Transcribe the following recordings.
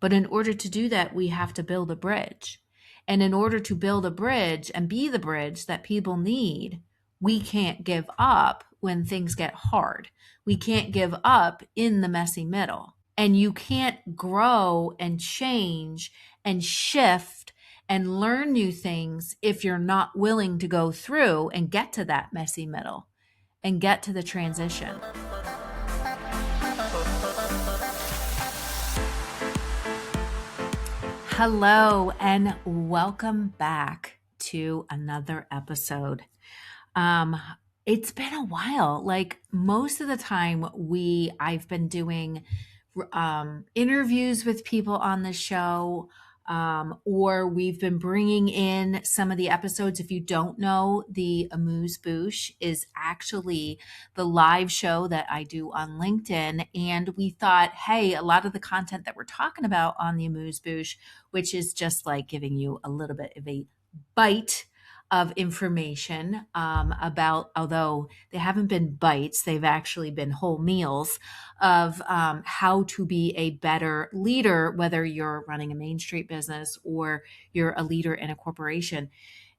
But in order to do that, we have to build a bridge. And in order to build a bridge and be the bridge that people need, we can't give up when things get hard. We can't give up in the messy middle. And you can't grow and change and shift and learn new things if you're not willing to go through and get to that messy middle and get to the transition. Hello and welcome back to another episode. It's been a while. Like most of the time I've been doing interviews with people on the show, or we've been bringing in some of the episodes. If you don't know, the Amuse Bouche is actually the live show that I do on LinkedIn. And we thought, hey, a lot of the content that we're talking about on the Amuse Bouche, which is just like giving you a little bit of a bite of information about, although they haven't been bites, they've actually been whole meals of how to be a better leader, whether you're running a Main Street business or you're a leader in a corporation.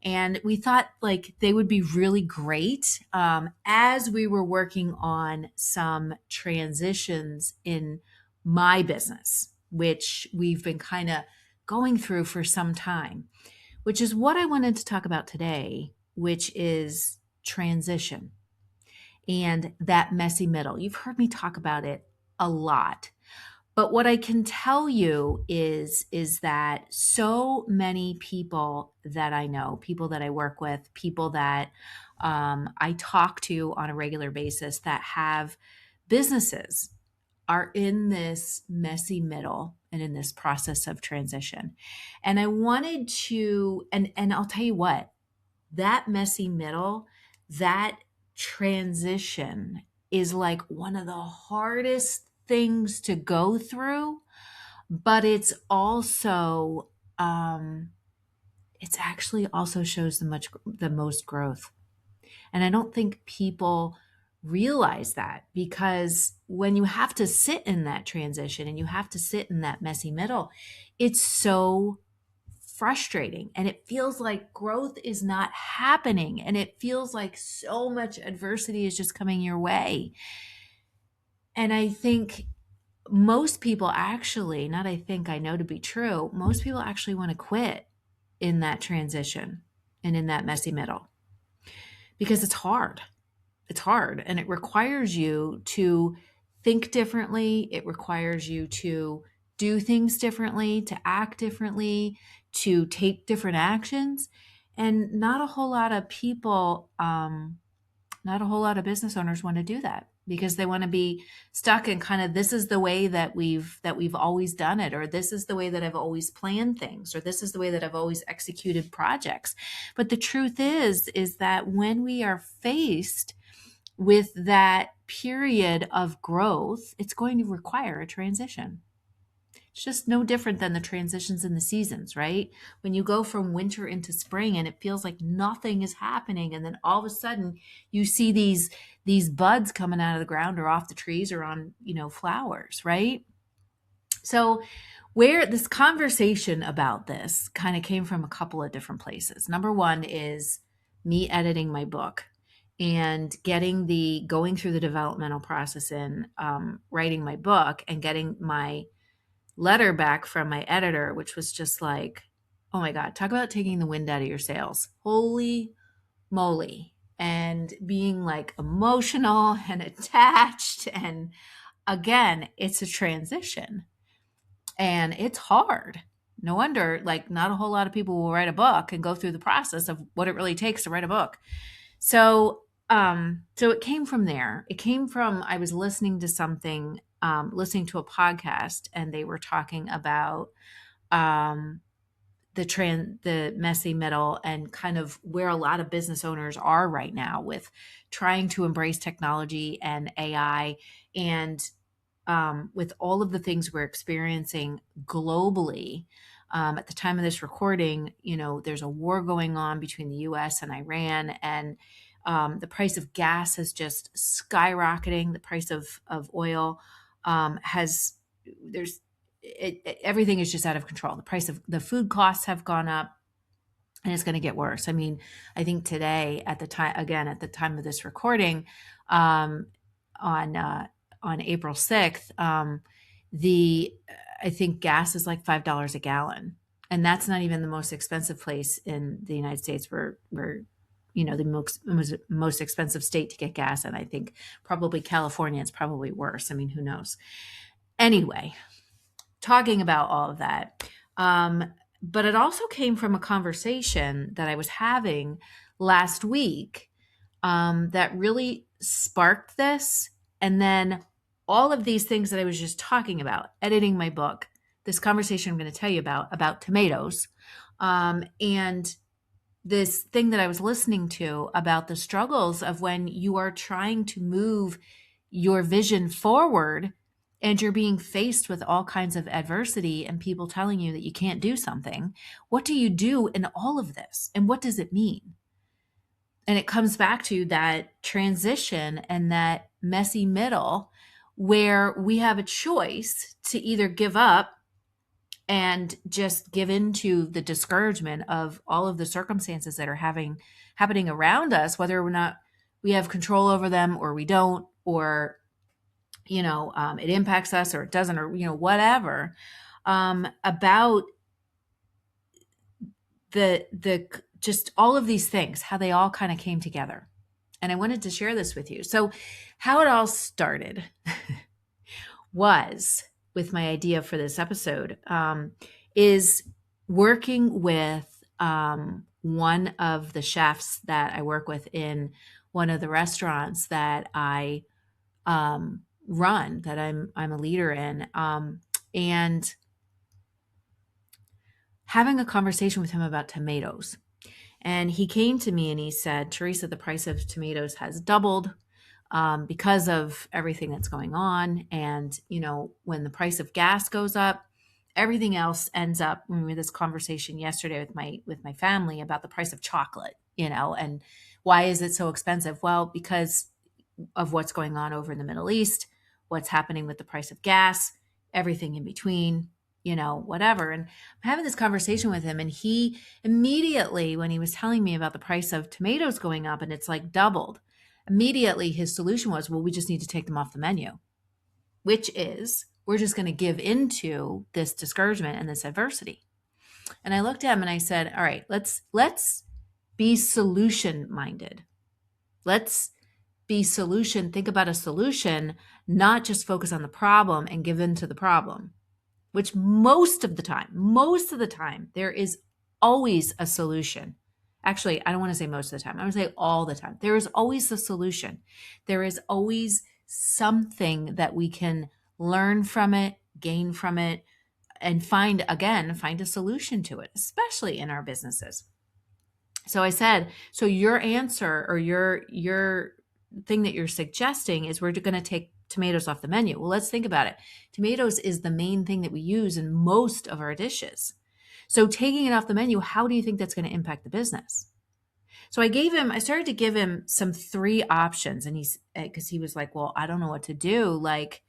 And we thought like they would be really great as we were working on some transitions in my business, which we've been kind of going through for some time, which is what I wanted to talk about today, which is transition and that messy middle. You've heard me talk about it a lot. But what I can tell you is that so many people that I know, people that I work with, people that I talk to on a regular basis that have businesses are in this messy middle and in this process of transition. And I wanted to, and I'll tell you what, that messy middle, that transition is like one of the hardest things to go through, but it's also, it's actually also shows the most growth. And I don't think people realize that, because when you have to sit in that transition and you have to sit in that messy middle, it's so frustrating and it feels like growth is not happening and it feels like so much adversity is just coming your way. And I think most people actually, not I think, I know to be true, most people actually want to quit in that transition and in that messy middle because it's hard. It's hard and it requires you to think differently. It requires you to do things differently, to act differently, to take different actions. And not a whole lot of people, not a whole lot of business owners want to do that because they want to be stuck in kind of, this is the way that we've always done it, or this is the way that I've always planned things, or this is the way that I've always executed projects. But the truth is that when we are faced with that period of growth, it's going to require a transition. It's just no different than the transitions in the seasons, right? When you go from winter into spring and it feels like nothing is happening, and then all of a sudden you see these buds coming out of the ground or off the trees or on, flowers, right? So where this conversation about this kind of came from a couple of different places. Number one is me editing my book and going through the developmental process in writing my book and getting my letter back from my editor, which was just like, oh my God, talk about taking the wind out of your sails. Holy moly. And being like emotional and attached. And again, it's a transition and it's hard. No wonder, like, not a whole lot of people will write a book and go through the process of what it really takes to write a book. So it came from there. It came from, I was listening to something, listening to a podcast, and they were talking about the messy middle and kind of where a lot of business owners are right now with trying to embrace technology and AI, and with all of the things we're experiencing globally. At the time of this recording, there's a war going on between the US and Iran, and the price of gas is just skyrocketing. The price of oil there's everything is just out of control. The price of the food costs have gone up, and it's going to get worse. I mean, I think today at the time of this recording, um, on April 6th, the I think gas is like $5 a gallon, and that's not even the most expensive place in the United States. We're the most expensive state to get gas, and I think probably California is probably worse. I mean, who knows? Anyway, talking about all of that. But it also came from a conversation that I was having last week that really sparked this. And then all of these things that I was just talking about, editing my book, this conversation I'm going to tell you about tomatoes, and this thing that I was listening to about the struggles of when you are trying to move your vision forward and you're being faced with all kinds of adversity and people telling you that you can't do something. What do you do in all of this? And what does it mean? And it comes back to that transition and that messy middle where we have a choice to either give up and just give into the discouragement of all of the circumstances that are happening around us, whether or not we have control over them or we don't, or it impacts us or it doesn't, or whatever, about the just all of these things, how they all kind of came together. And I wanted to share this with you. So how it all started was with my idea for this episode, is working with one of the chefs that I work with in one of the restaurants that I run, that I'm a leader in, and having a conversation with him about tomatoes. And he came to me and he said, Theresa, the price of tomatoes has doubled because of everything that's going on. And, when the price of gas goes up, everything else ends up. We had this conversation yesterday with my family about the price of chocolate, and why is it so expensive? Well, because of what's going on over in the Middle East, what's happening with the price of gas, everything in between, whatever. And I'm having this conversation with him, and he immediately, when he was telling me about the price of tomatoes going up and it's like doubled, immediately his solution was, well, we just need to take them off the menu, which is we're just going to give into this discouragement and this adversity. And I looked at him and I said, all right, let's be solution minded. Let's think about a solution, not just focus on the problem and give in to the problem, which most of the time, there is always a solution. Actually, I don't want to say most of the time. I want to say all the time. There is always a solution. There is always something that we can learn from it, gain from it, and find a solution to it, especially in our businesses. So I said, so your answer or your thing that you're suggesting is we're going to take tomatoes off the menu. Well, let's think about it. Tomatoes is the main thing that we use in most of our dishes. So taking it off the menu, how do you think that's going to impact the business? So I started to give him some 3 options, and because he was like, well, I don't know what to do. Like,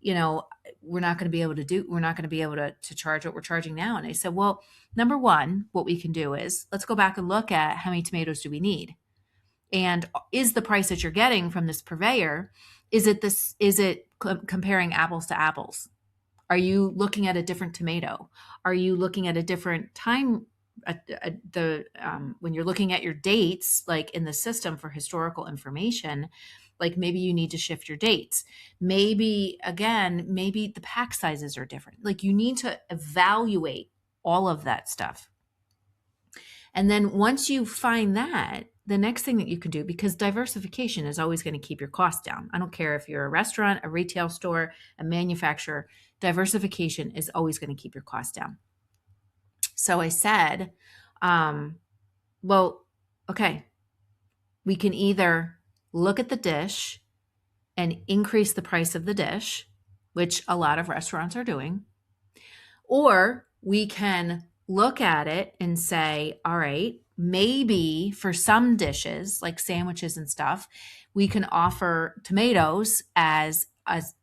we're not going to be able to charge what we're charging now. And I said, well, number 1, what we can do is let's go back and look at how many tomatoes do we need? And is the price that you're getting from this purveyor, is it comparing apples to apples? Are you looking at a different tomato? Are you looking at a different time? When you're looking at your dates, like in the system for historical information, like maybe you need to shift your dates. Maybe the pack sizes are different. Like you need to evaluate all of that stuff. And then once you find that, the next thing that you can do, because diversification is always going to keep your costs down. I don't care if you're a restaurant, a retail store, a manufacturer, diversification is always going to keep your costs down. So I said, well, okay, we can either look at the dish and increase the price of the dish, which a lot of restaurants are doing, or we can look at it and say, all right, maybe for some dishes like sandwiches and stuff, we can offer tomatoes as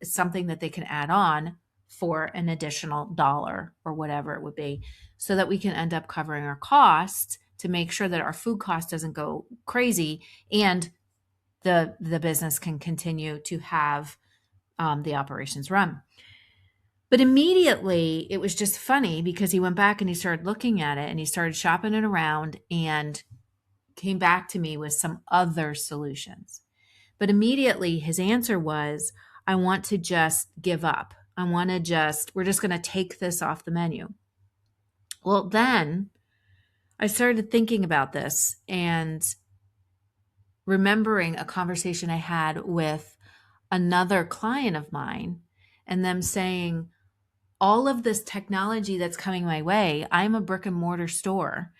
something that they can add on for an additional dollar or whatever it would be, so that we can end up covering our costs to make sure that our food cost doesn't go crazy and the business can continue to have the operations run. But immediately it was just funny because he went back and he started looking at it and he started shopping it around and came back to me with some other solutions. But immediately his answer was, I want to just give up. We're just going to take this off the menu. Well, then I started thinking about this and remembering a conversation I had with another client of mine and them saying, all of this technology that's coming my way, I'm a brick and mortar store.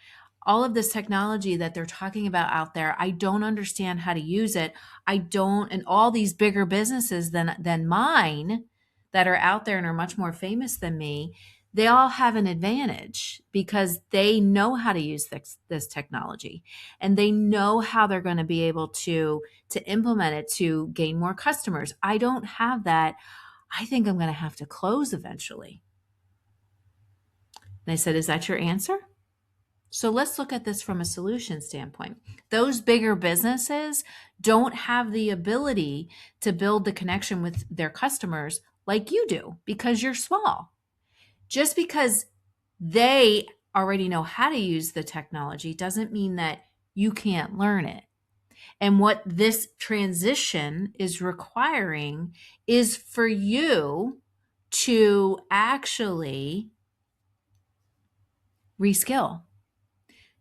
All of this technology that they're talking about out there, I don't understand how to use it. And all these bigger businesses than mine that are out there and are much more famous than me, they all have an advantage because they know how to use this technology and they know how they're going to be able to implement it to gain more customers. I don't have that. I think I'm going to have to close eventually. And I said, is that your answer? So let's look at this from a solution standpoint. Those bigger businesses don't have the ability to build the connection with their customers like you do because you're small. Just because they already know how to use the technology doesn't mean that you can't learn it. And what this transition is requiring is for you to actually reskill,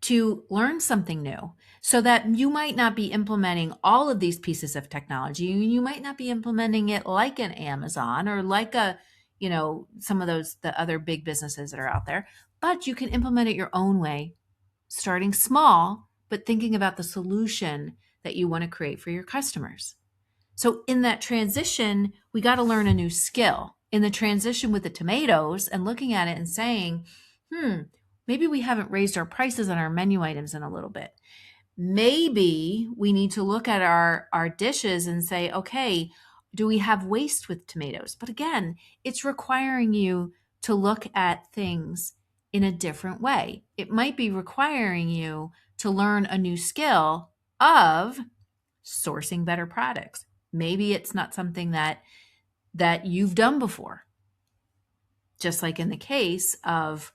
to learn something new, so that you might not be implementing all of these pieces of technology. You might not be implementing it like an Amazon or like some of the other big businesses that are out there, but you can implement it your own way, starting small, but thinking about the solution that you want to create for your customers. So in that transition, we got to learn a new skill. In the transition with the tomatoes and looking at it and saying, maybe we haven't raised our prices on our menu items in a little bit. Maybe we need to look at our dishes and say, okay, do we have waste with tomatoes? But again, it's requiring you to look at things in a different way. It might be requiring you to learn a new skill of sourcing better products. Maybe it's not something that you've done before. Just like in the case of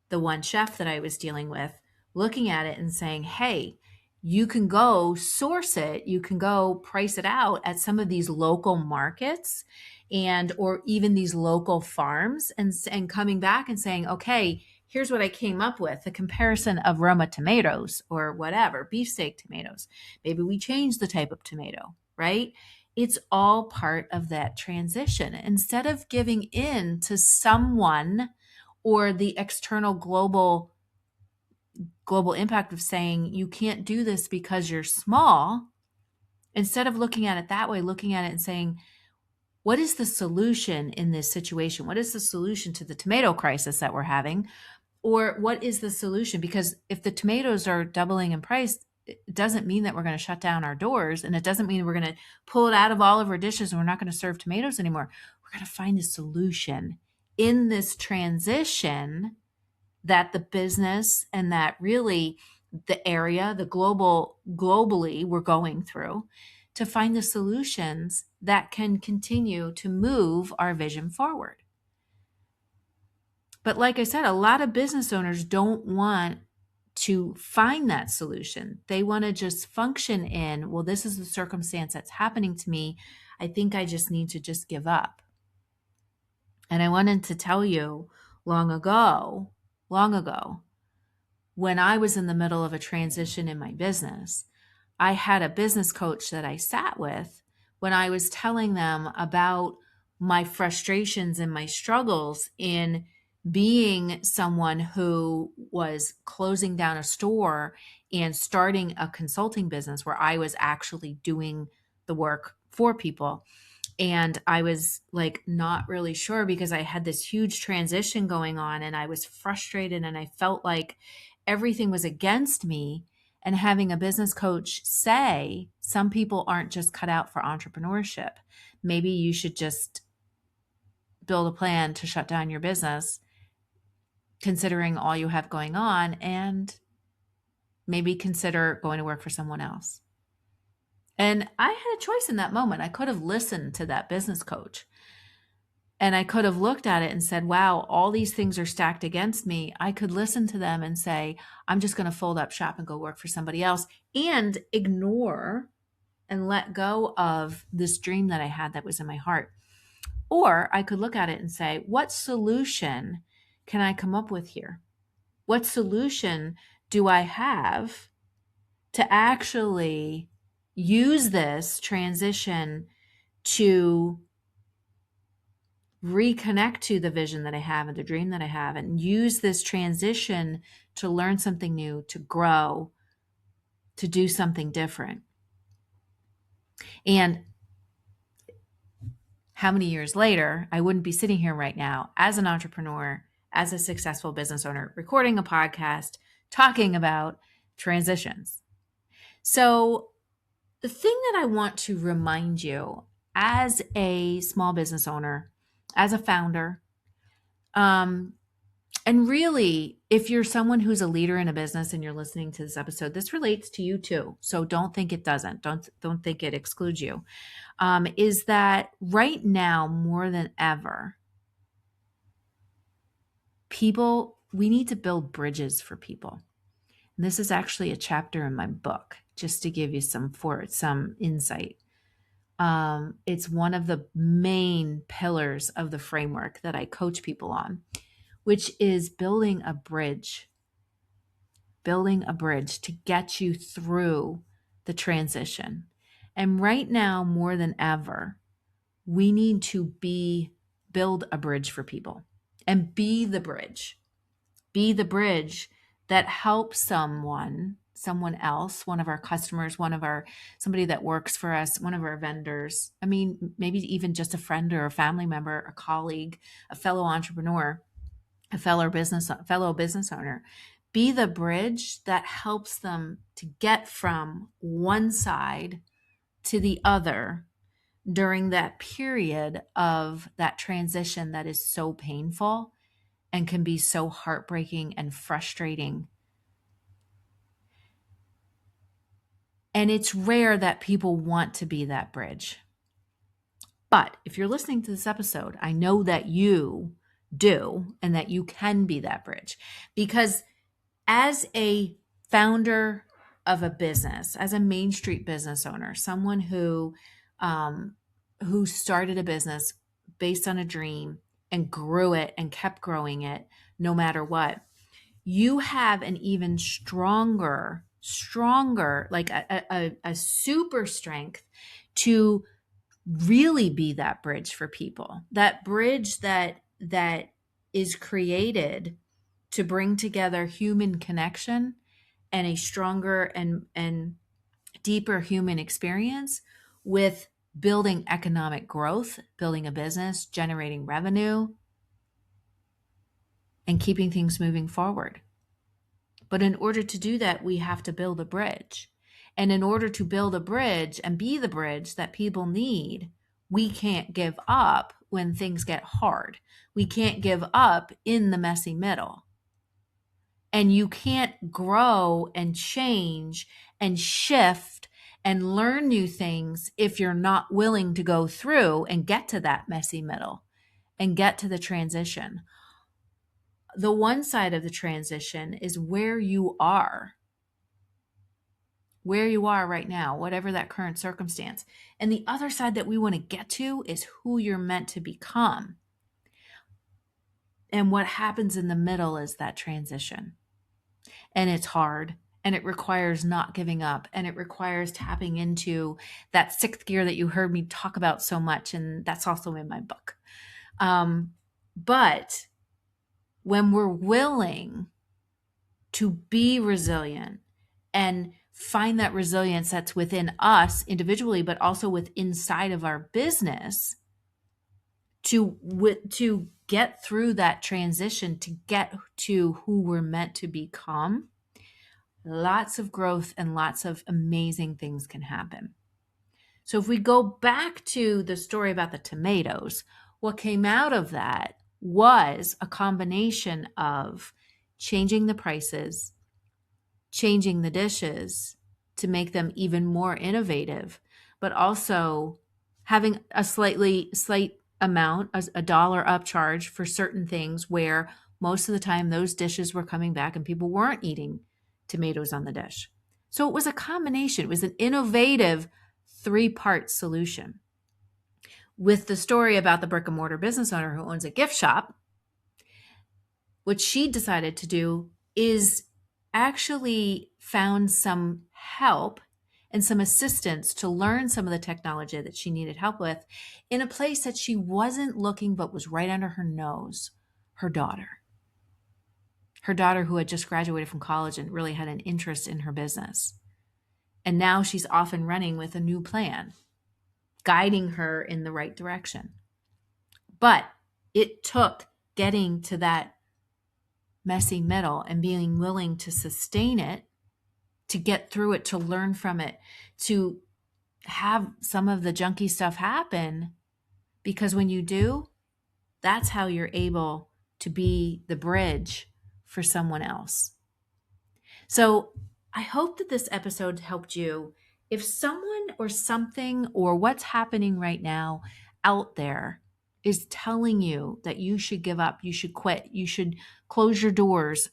the one chef that I was dealing with, looking at it and saying, hey, you can go source it, you can go price it out at some of these local markets or even these local farms, and coming back and saying, okay, here's what I came up with, a comparison of Roma tomatoes or whatever, beefsteak tomatoes. Maybe we change the type of tomato, right? It's all part of that transition. Instead of giving in to someone or the external global impact of saying you can't do this because you're small, instead of looking at it that way, looking at it and saying, what is the solution in this situation? What is the solution to the tomato crisis that we're having? Or what is the solution? Because if the tomatoes are doubling in price, it doesn't mean that we're going to shut down our doors, and it doesn't mean we're going to pull it out of all of our dishes and we're not going to serve tomatoes anymore. We're going to find a solution in this transition that the business and that really the area, globally we're going through, to find the solutions that can continue to move our vision forward. But like I said, a lot of business owners don't want to find that solution. They want to just function in, well, this is the circumstance that's happening to me. I think I just need to just give up. And I wanted to tell you long ago, when I was in the middle of a transition in my business, I had a business coach that I sat with when I was telling them about my frustrations and my struggles in being someone who was closing down a store and starting a consulting business where I was actually doing the work for people. And I was like not really sure because I had this huge transition going on and I was frustrated and I felt like everything was against me. And having a business coach say, some people aren't just cut out for entrepreneurship. Maybe you should just build a plan to shut down your business, considering all you have going on, and maybe consider going to work for someone else. And I had a choice in that moment. I could have listened to that business coach, and I could have looked at it and said, wow, all these things are stacked against me. I could listen to them and say, I'm just going to fold up shop and go work for somebody else, and ignore and let go of this dream that I had that was in my heart. Or I could look at it and say, what solution can I come up with here? What solution do I have to actually use this transition to reconnect to the vision that I have and the dream that I have, and use this transition to learn something new, to grow, to do something different? And how many years later, I wouldn't be sitting here right now as an entrepreneur, as a successful business owner, recording a podcast, talking about transitions. So the thing that I want to remind you as a small business owner, as a founder, and really, if you're someone who's a leader in a business and you're listening to this episode, this relates to you too. So don't think it doesn't. Don't think it excludes you. Is that right now more than ever, we need to build bridges for people. And this is actually a chapter in my book, just to give you some insight. It's one of the main pillars of the framework that I coach people on, which is building a bridge to get you through the transition. And right now, more than ever, we need to build a bridge for people and be the bridge that helps someone else, one of our customers, somebody that works for us, one of our vendors. I mean, maybe even just a friend or a family member, a colleague, a fellow entrepreneur, a fellow business owner. Be the bridge that helps them to get from one side to the other during that period of that transition that is so painful and can be so heartbreaking and frustrating. And it's rare that people want to be that bridge. But if you're listening to this episode, I know that you do, and that you can be that bridge. Because as a founder of a business, as a Main Street business owner, someone who started a business based on a dream and grew it and kept growing it no matter what, you have an even stronger, like a super strength to really be that bridge for people. That bridge that is created to bring together human connection and a stronger and deeper human experience with building economic growth, building a business, generating revenue, and keeping things moving forward. But in order to do that, we have to build a bridge. And in order to build a bridge and be the bridge that people need, we can't give up when things get hard. We can't give up in the messy middle. And you can't grow and change and shift and learn new things if you're not willing to go through and get to that messy middle and get to the transition. The one side of the transition is where you are right now, whatever that current circumstance. And the other side that we want to get to is who you're meant to become. And what happens in the middle is that transition. And it's hard, and it requires not giving up, and it requires tapping into that sixth gear that you heard me talk about so much. And that's also in my book. But when we're willing to be resilient and find that resilience that's within us individually, but also inside of our business, to get through that transition, to get to who we're meant to become, lots of growth and lots of amazing things can happen. So if we go back to the story about the tomatoes, what came out of that was a combination of changing the prices, changing the dishes to make them even more innovative, but also having a slight amount, a dollar upcharge for certain things where most of the time those dishes were coming back and people weren't eating tomatoes on the dish. So it was a combination. It was an innovative 3-part solution. With the story about the brick and mortar business owner who owns a gift shop, what she decided to do is actually found some help and some assistance to learn some of the technology that she needed help with in a place that she wasn't looking but was right under her nose, her daughter. Her daughter who had just graduated from college and really had an interest in her business. And now she's off and running with a new plan, guiding her in the right direction. But it took getting to that messy middle and being willing to sustain it, to get through it, to learn from it, to have some of the junky stuff happen. Because when you do, that's how you're able to be the bridge for someone else. So I hope that this episode helped you. If someone or something or what's happening right now out there is telling you that you should give up, you should quit, you should close your doors.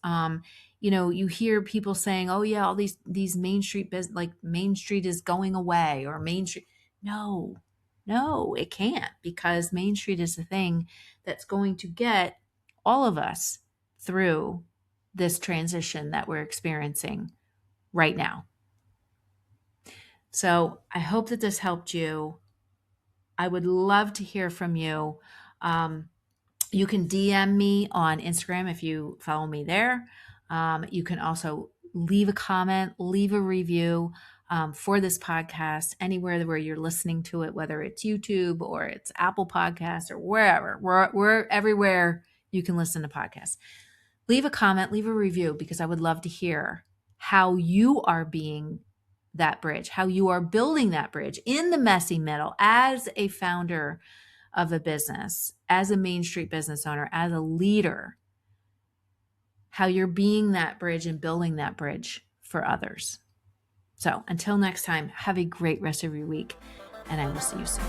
You hear people saying, "Oh yeah, all these Main Street business, like Main Street is going away," or Main Street. No, it can't, because Main Street is the thing that's going to get all of us through this transition that we're experiencing right now. So I hope that this helped you. I would love to hear from you. You can DM me on Instagram if you follow me there. You can also leave a comment, leave a review for this podcast anywhere where you're listening to it, whether it's YouTube or it's Apple Podcasts or wherever. We're everywhere you can listen to podcasts. Leave a comment, leave a review, because I would love to hear how you are being that bridge, how you are building that bridge in the messy middle as a founder of a business, as a Main Street business owner, as a leader, how you're being that bridge and building that bridge for others. So until next time, have a great rest of your week, and I will see you soon.